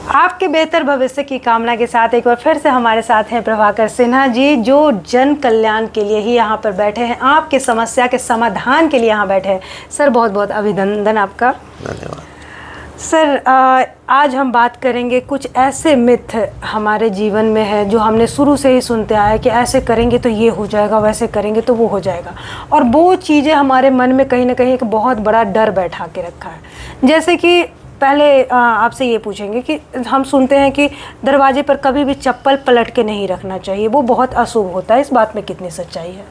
आपके बेहतर भविष्य की कामना के साथ एक बार फिर से हमारे साथ हैं प्रभाकर सिन्हा जी, जो जन कल्याण के लिए ही यहाँ पर बैठे हैं, आपके समस्या के समाधान के लिए यहाँ बैठे हैं। सर बहुत बहुत अभिनंदन आपका। धन्यवाद सर। आज हम बात करेंगे कुछ ऐसे मिथ हमारे जीवन में है जो हमने शुरू से ही सुनते आए कि ऐसे करेंगे तो ये हो जाएगा, वैसे करेंगे तो वो हो जाएगा, और वो चीज़ें हमारे मन में कहीं ना कहीं एक बहुत बड़ा डर बैठा के रखा है। जैसे कि पहले आपसे ये पूछेंगे कि हम सुनते हैं कि दरवाजे पर कभी भी चप्पल पलट के नहीं रखना चाहिए, वो बहुत अशुभ होता है। इस बात में कितनी सच्चाई है?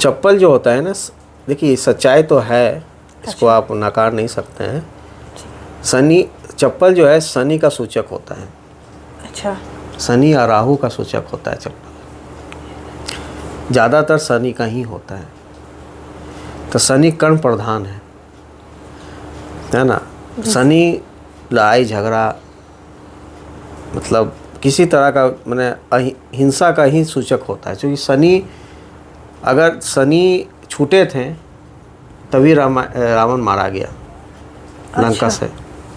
चप्पल जो होता है ना, देखिए सच्चाई तो है, इसको आप नकार नहीं सकते हैं। शनि, चप्पल जो है शनि का सूचक होता है। अच्छा। शनि और राहु का सूचक होता है चप्पल, ज़्यादातर शनि का ही होता है। तो शनि कर्म प्रधान है ना। शनि लड़ाई झगड़ा, मतलब किसी तरह का मैंने हिंसा का ही सूचक होता है। क्योंकि शनि, अगर शनि छूटे थे तभी रावण मारा गया। अच्छा।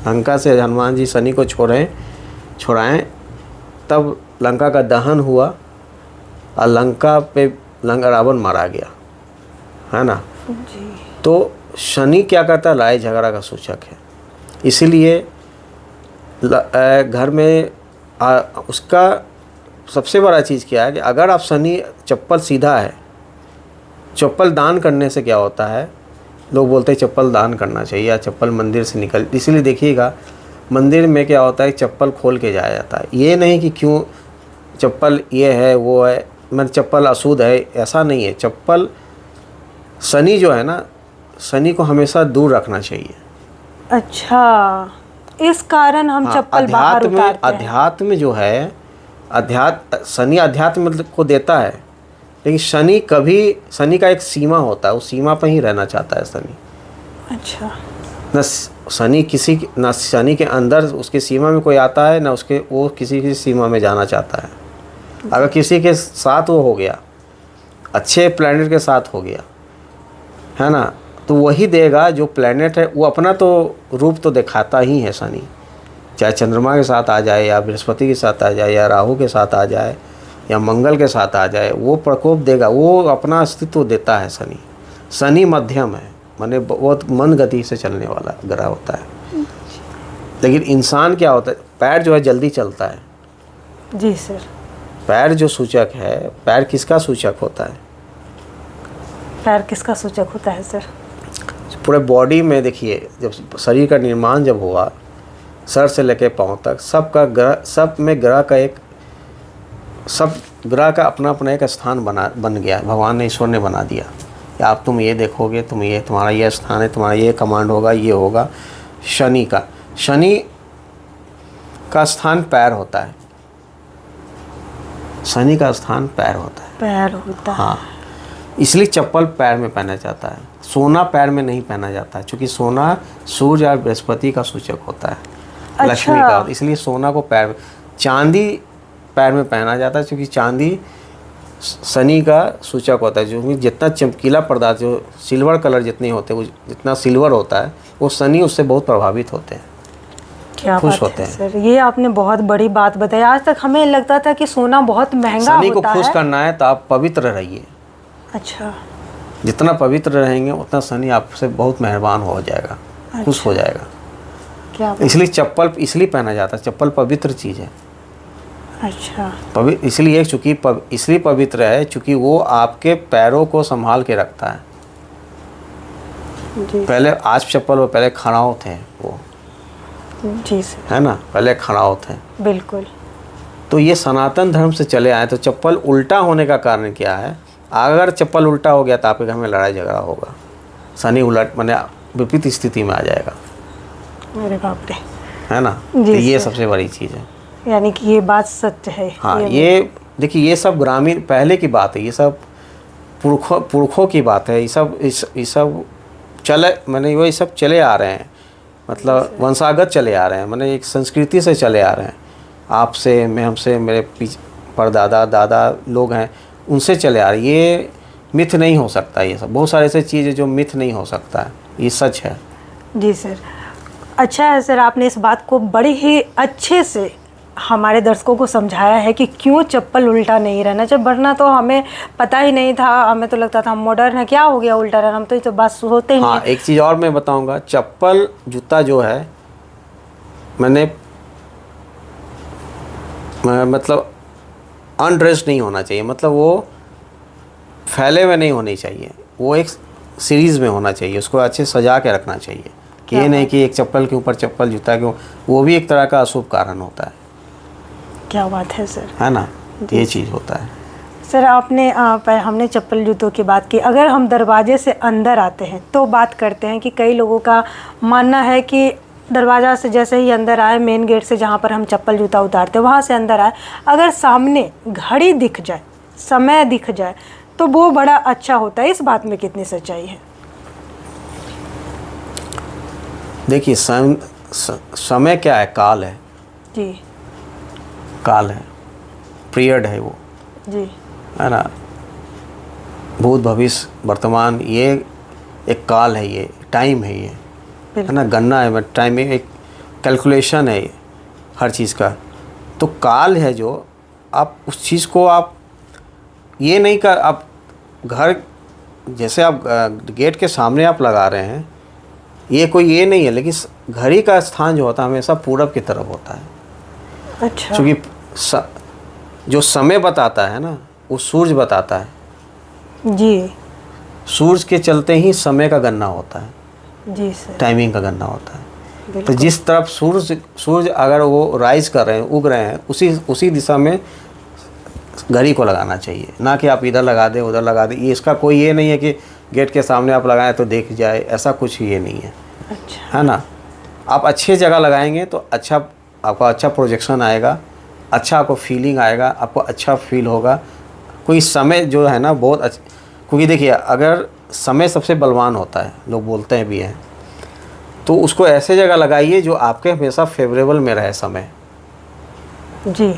लंका से हनुमान जी शनि को छोड़ाएं तब लंका का दहन हुआ और लंका पे रावण मारा गया, है ना जी। तो शनि क्या करता है, लड़ाई झगड़ा का सूचक है। इसीलिए घर में उसका सबसे बड़ा चीज़ क्या है कि अगर आप शनि, चप्पल सीधा है, चप्पल दान करने से क्या होता है, लोग बोलते हैं चप्पल दान करना चाहिए या चप्पल मंदिर से निकल, इसीलिए देखिएगा मंदिर में क्या होता है, चप्पल खोल के जाया जाता है। ये नहीं कि क्यों चप्पल ये है वो है, चप्पल अशुद्ध है, ऐसा नहीं है। चप्पल, शनि जो है ना, शनि को हमेशा दूर रखना चाहिए। अच्छा, इस कारण हम चप्पल बाहर उतारते हैं। अध्यात्म जो है, शनि अध्यात्म को देता है, लेकिन शनि का एक सीमा होता है, उस सीमा पर ही रहना चाहता है शनि। अच्छा। न शनि के अंदर उसके सीमा में कोई आता है, ना वो किसी की सीमा में जाना चाहता है। अगर किसी के साथ वो हो गया, अच्छे प्लैनेट के साथ हो गया, है ना, तो वही देगा जो प्लैनेट है। वो अपना तो रूप तो दिखाता ही है शनि, चाहे चंद्रमा के साथ आ जाए या बृहस्पति के साथ आ जाए या राहु के साथ आ जाए या मंगल के साथ आ जाए, वो प्रकोप देगा, वो अपना अस्तित्व देता है शनि। शनि मध्यम है, माने बहुत मंद गति से चलने वाला ग्रह होता है। लेकिन इंसान क्या होता है, पैर जो है जल्दी चलता है। जी सर। पैर जो सूचक है, पैर किसका सूचक होता है? पैर किसका सूचक होता है सर? पूरे बॉडी में देखिए, जब शरीर का निर्माण जब हुआ, सर से लेकर पाँव तक सब में ग्रह का सब ग्रह का अपना अपना एक स्थान बन गया। भगवान ने, ईश्वर ने बना दिया कि आप तुम ये देखोगे, तुम्हारा ये स्थान है, तुम्हारा ये कमांड होगा, ये होगा। शनि का स्थान पैर होता है। शनि का स्थान पैर होता है। पैर होता है। हाँ, इसलिए चप्पल पैर में पहना जाता है। सोना पैर में नहीं पहना जाता है, क्योंकि सोना सूर्य और बृहस्पति का सूचक होता है। अच्छा। लक्ष्मी का, इसलिए सोना को पैर में, चांदी पैर में पहना जाता है, क्योंकि चांदी शनि का सूचक होता है। जो जितना चमकीला पदार्थ, जो सिल्वर कलर जितने होते हैं, जितना सिल्वर होता है, वो शनि उससे बहुत प्रभावित होते हैं, क्या खुश बात होते है हैं। सर, ये आपने बहुत बड़ी बात बताई। आज तक हमें लगता था कि सोना बहुत महंगा होता है। शनि को खुश करना है तो आप पवित्र रहिए। अच्छा। जितना पवित्र रहेंगे उतना शनि आपसे बहुत मेहरबान हो जाएगा। अच्छा। खुश हो जाएगा। क्या बात? इसलिए चप्पल इसलिए पहना जाता है, चप्पल पवित्र चीज़ है। अच्छा। इसलिए इसलिए पवित्र है चूँकि वो आपके पैरों को संभाल के रखता है। जी। पहले आज चप्पल वो पहले खड़ाऊ थे वो, जी सर। है ना, पहले खड़ाऊ थे। बिल्कुल। तो ये सनातन धर्म से चले आए। तो चप्पल उल्टा होने का कारण क्या है? अगर चप्पल उल्टा हो गया तो आपके घर में लड़ाई झगड़ा होगा, शनि उलट माने विपरीत स्थिति में आ जाएगा। अरे बाप रे। है ना। तो ये सबसे बड़ी चीज़ है। यानी कि ये बात सच है। हाँ, ये देखिए, ये सब ग्रामीण पहले की बात है, ये सब पुरखों की बात है। ये सब ये सब चले आ रहे हैं, मतलब वंशागत चले आ रहे हैं, मैंने एक संस्कृति से चले आ रहे हैं। आपसे, मैं, हमसे, मेरे परदादा दादा लोग हैं, उनसे चले आ रहे हैं। ये मिथ नहीं हो सकता। ये सब बहुत सारे ऐसे चीज़ है जो मिथ नहीं हो सकता है, ये सच है। जी सर। अच्छा है सर, आपने इस बात को बड़ी ही अच्छे से हमारे दर्शकों को समझाया है कि क्यों चप्पल उल्टा नहीं रहना चाहिए, वरना तो हमें पता ही नहीं था, हमें तो लगता था हम मॉडर्न है, क्या हो गया उल्टा रहना, हम तो ये तो बात सोचते ही हाँ, नहीं। एक चीज़ और मैं बताऊंगा, चप्पल जूता जो है मैंने मतलब अनड्रेस्ड नहीं होना चाहिए, मतलब वो फैले हुए नहीं होने चाहिए, वो एक सीरीज़ में होना चाहिए, उसको अच्छे सजा के रखना चाहिए। कि ये नहीं कि एक चप्पल के ऊपर चप्पल, जूता के वो भी एक तरह का अशुभ कारण होता है। क्या बात है सर, है ना, ये चीज़ होता है। सर आपने हमने चप्पल जूतों की बात की, अगर हम दरवाजे से अंदर आते हैं तो बात करते हैं कि कई लोगों का मानना है कि दरवाज़ा से जैसे ही अंदर आए, मेन गेट से जहाँ पर हम चप्पल जूता उतारते हैं वहाँ से अंदर आए, अगर सामने घड़ी दिख जाए, समय दिख जाए, तो वो बड़ा अच्छा होता है। इस बात में कितनी सच्चाई है? देखिए, समय क्या है, काल है। जी, काल है, पीरियड है वो, जी, है ना। भूत भविष्य वर्तमान, ये एक काल है, ये टाइम है, ये है ना, गणना है, टाइम में एक कैलकुलेशन है ये हर चीज़ का। तो काल है जो, आप उस चीज़ को आप ये नहीं कर, आप घर जैसे आप गेट के सामने आप लगा रहे हैं, ये कोई ये नहीं है, लेकिन घड़ी का स्थान जो होता है हमेशा पूरब की तरफ होता है। अच्छा, क्योंकि जो समय बताता है ना, वो सूरज बताता है। जी, सूरज के चलते ही समय का गणना होता है, जी सर, टाइमिंग का गणना होता है। तो बिल्कुल। जिस तरफ सूरज अगर वो राइज कर रहे हैं, उग रहे हैं, उसी दिशा में घड़ी को लगाना चाहिए, ना कि आप इधर लगा दें उधर लगा दें। ये इसका कोई ये नहीं है कि गेट के सामने आप लगाएं तो देख जाए, ऐसा कुछ ये नहीं है। अच्छा, है ना। आप अच्छी जगह लगाएंगे तो अच्छा, आपका अच्छा प्रोजेक्शन आएगा, अच्छा आपको फीलिंग आएगा, आपको अच्छा फील होगा। कोई समय जो है ना बहुत अच्छा, क्योंकि देखिए अगर समय सबसे बलवान होता है, लोग बोलते हैं भी हैं, तो उसको ऐसे जगह लगाइए जो आपके हमेशा फेवरेबल में रहे समय। जी,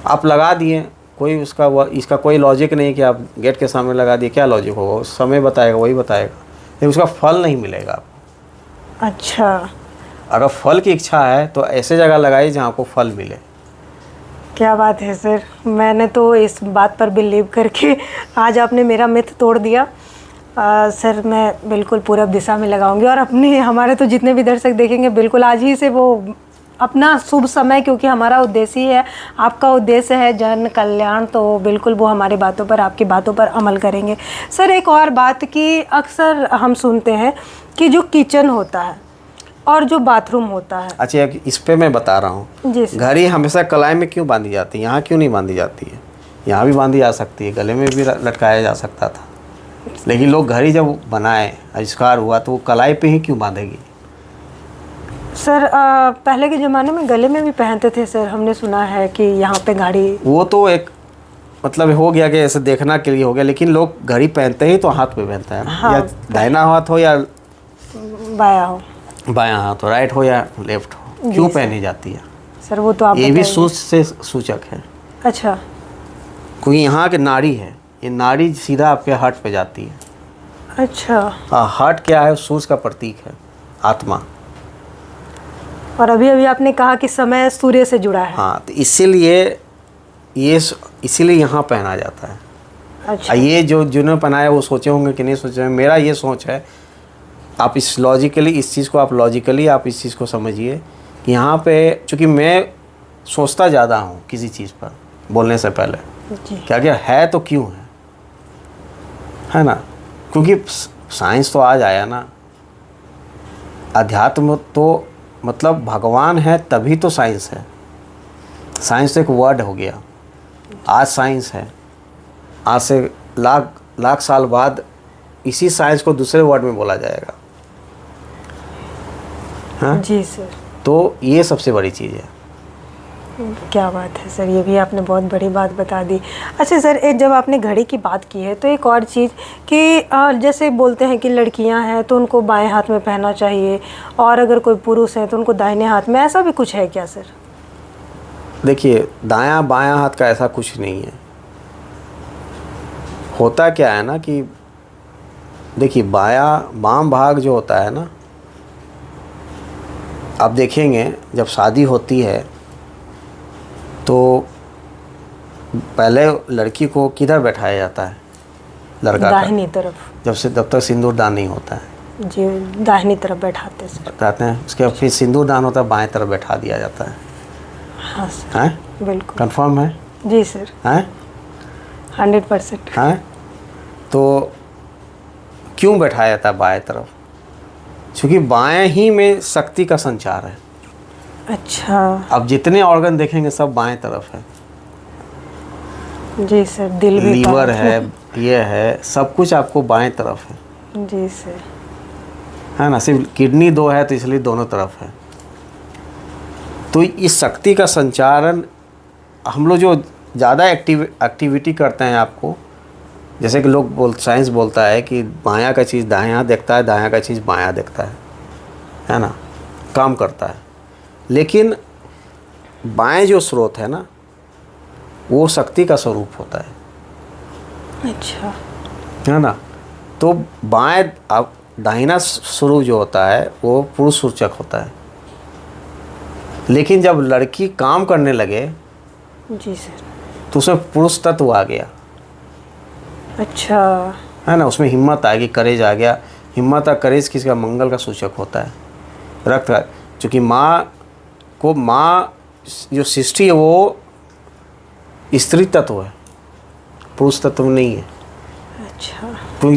आप लगा दिए, कोई इसका कोई लॉजिक नहीं कि आप गेट के सामने लगा दिए, क्या लॉजिक होगा, समय बताएगा वही बताएगा, लेकिन उसका फल नहीं मिलेगा आपको। अच्छा, अगर फल की इच्छा है तो ऐसे जगह लगाइए जहाँ आपको फल मिले। क्या बात है सर, मैंने तो इस बात पर बिलीव करके आज आपने मेरा मिथ तोड़ दिया। सर मैं बिल्कुल पूरब दिशा में लगाऊंगी, और अपने हमारे तो जितने भी दर्शक देखेंगे बिल्कुल आज ही से वो अपना शुभ समय, क्योंकि हमारा उद्देश्य ही है, आपका उद्देश्य है जन कल्याण, तो बिल्कुल वो हमारी बातों पर, आपकी बातों पर अमल करेंगे। सर एक और बात कि अक्सर हम सुनते हैं कि जो किचन होता है और जो बाथरूम होता है। अच्छा, इस पे मैं बता रहा हूँ। जी सर। घड़ी हमेशा कलाई में क्यों बांधी जाती है, यहाँ क्यों नहीं बांधी जाती है? यहाँ भी बांधी जा सकती है, गले में भी लटकाया जा सकता था, लेकिन लोग घड़ी जब बनाए, आविष्कार हुआ, तो वो कलाई पे ही क्यों बांधेगी? सर पहले के ज़माने में गले में भी पहनते थे सर, हमने सुना है कि यहाँ पे घड़ी। वो तो एक मतलब हो गया कि ऐसे देखना के लिए हो गया, लेकिन लोग घड़ी पहनते ही तो हाथ पे पहनते हैं। हाँ, या दाहिना हाथ हो या बाया हो, बायां हाथ हो, राइट हो या लेफ्ट हो, क्यों पहनी जाती है? सर वो तो आप ये भी बताइए। सूच से सूचक है, अच्छा, क्योंकि यहाँ के नाड़ी है, ये नाड़ी सीधा आपके हार्ट पे जाती है। अच्छा, हार्ट क्या है? सूर्य का प्रतीक है, आत्मा। और अभी अभी आपने कहा कि समय सूर्य से जुड़ा है। हाँ, तो इसीलिए यहाँ पहना जाता है। अच्छा, ये जो जिन्होंने पहनाया वो सोचे होंगे कि नहीं सोचे होंगे, मेरा ये सोच है, आप इस चीज़ को आप लॉजिकली आप इस चीज़ को समझिए कि यहाँ पे, चूँकि मैं सोचता ज़्यादा हूँ किसी चीज़ पर बोलने से पहले, जी, क्या क्या है तो क्यों है ना। क्योंकि साइंस तो आज आया ना, अध्यात्म तो मतलब भगवान है तभी तो साइंस है। साइंस तो एक वर्ड हो गया, आज साइंस है, आज से लाख साल बाद इसी साइंस को दूसरे वर्ड में बोला जाएगा। हाँ? जी सर, तो ये सबसे बड़ी चीज़ है। क्या बात है सर, ये भी आपने बहुत बड़ी बात बता दी। अच्छा सर, जब आपने घड़ी की बात की है तो एक और चीज़ कि जैसे बोलते हैं कि लड़कियां हैं तो उनको बाएं हाथ में पहनना चाहिए, और अगर कोई पुरुष है तो उनको दाहिने हाथ में, ऐसा भी कुछ है क्या सर? देखिए, दायां बायां हाथ का ऐसा कुछ नहीं है। होता क्या है ना कि देखिए, बाम भाग जो होता है ना, आप देखेंगे जब शादी होती है तो पहले लड़की को किधर बैठाया जाता है, लड़का दाहिनी तरफ, जब तक सिंदूर दान नहीं होता है जी दाहिनी तरफ बैठाते सर। बैठाते हैं। उसके बाद फिर सिंदूर दान होता है, बाएं तरफ बैठा दिया जाता है। हाँ सर, हैं, बिल्कुल कंफर्म है? जी सर, हैं 100%। हैं। तो क्यों बैठाया जाता है बाएं तरफ? क्योंकि बाएं ही में शक्ति का संचार है। अच्छा अब जितने ऑर्गन देखेंगे सब बाएं तरफ है। जी सर, दिल भी लीवर बाएं। है, ये है, सब कुछ आपको बाएं तरफ है, जी सर, है ना। सिर्फ किडनी दो है तो इसलिए दोनों तरफ है। तो इस शक्ति का संचारण हम लोग जो ज़्यादा एक्टिविटी करते हैं, आपको जैसे कि लोग साइंस बोलता है कि बायां का चीज़ दायां देखता है, दायां का चीज़ बायां देखता है ना, काम करता है। लेकिन बाएं जो स्रोत है ना, वो शक्ति का स्वरूप होता है। अच्छा है ना। तो बाएं अब दाहिना स्वरूप जो होता है वो पुरुष सूचक होता है। लेकिन जब लड़की काम करने लगे जी सर, तो उसमें पुरुष तत्व आ गया, अच्छा है ना। उसमें हिम्मत आ गई, करेज आ गया। हिम्मत और करेज किसका? मंगल का सूचक होता है, रक्त का। चूँकि माँ जो सृष्टि है वो स्त्री तत्व है, पुरुष तत्व नहीं है। अच्छा क्योंकि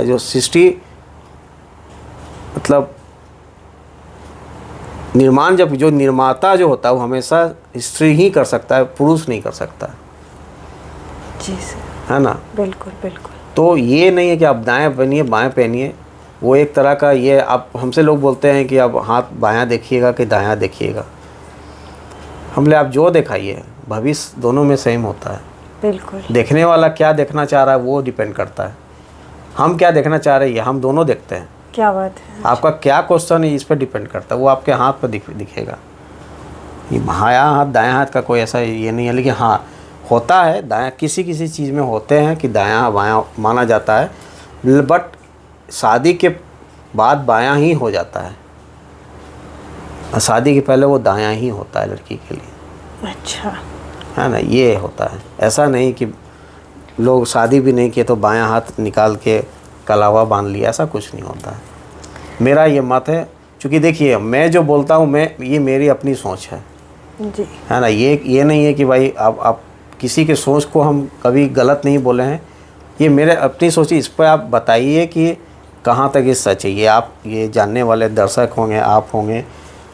जो सृष्टि मतलब निर्माण, जब जो निर्माता जो होता है वो हमेशा स्त्री ही कर सकता है, पुरुष नहीं कर सकता, जी सर, है ना। बिल्कुल बिल्कुल। तो ये नहीं है कि आप दाएं पहनिए बाएं पहनिए, वो एक तरह का ये आप हमसे लोग बोलते हैं कि आप हाथ बायां देखिएगा कि दायां देखिएगा। हमले आप जो दिखाइए, भविष्य दोनों में सेम होता है। बिल्कुल, देखने वाला क्या देखना चाह रहा है वो डिपेंड करता है। हम क्या देखना चाह रहे हैं हम दोनों देखते हैं। क्या बात है। आपका क्या क्वेश्चन है इस पर डिपेंड करता है, वो आपके हाथ पर दिखेगा। ये बायां हाथ दायां हाथ का कोई ऐसा ये नहीं है। लेकिन हाँ होता है, दायां किसी किसी चीज़ में होते हैं कि दायां बायां माना जाता है, बट शादी के बाद बायां ही हो जाता है। शादी के पहले वो दायां ही होता है लड़की के लिए, अच्छा है ना। ये होता है, ऐसा नहीं कि लोग शादी भी नहीं किए तो बायां हाथ निकाल के कलावा बांध लिया, ऐसा कुछ नहीं होता है। मेरा ये मत है। क्योंकि देखिए मैं जो बोलता हूँ ये मेरी अपनी सोच है, जी, है ना। ये नहीं है कि भाई आप किसी के सोच को हम कभी गलत नहीं बोले हैं। ये मेरे अपनी सोच है। इस पर आप बताइए कि कहाँ तक ये सच है। ये आप ये जानने वाले दर्शक होंगे, आप होंगे,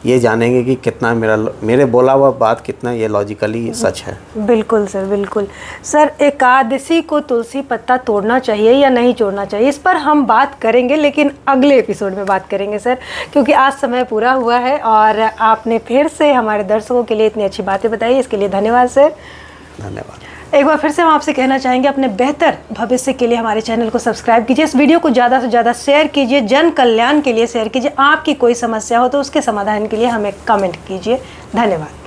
ये जानेंगे कि कितना मेरे बोला हुआ बात कितना ये लॉजिकली सच है। बिल्कुल सर, बिल्कुल सर। एकादशी को तुलसी पत्ता तोड़ना चाहिए या नहीं तोड़ना चाहिए, इस पर हम बात करेंगे, लेकिन अगले एपिसोड में बात करेंगे सर, क्योंकि आज समय पूरा हुआ है और आपने फिर से हमारे दर्शकों के लिए इतनी अच्छी बातें बताई, इसके लिए धन्यवाद सर। धन्यवाद। एक बार फिर से हम आपसे कहना चाहेंगे, अपने बेहतर भविष्य के लिए हमारे चैनल को सब्सक्राइब कीजिए, इस वीडियो को ज़्यादा से ज़्यादा शेयर कीजिए, जन कल्याण के लिए शेयर कीजिए। आपकी कोई समस्या हो तो उसके समाधान के लिए हमें कमेंट कीजिए। धन्यवाद।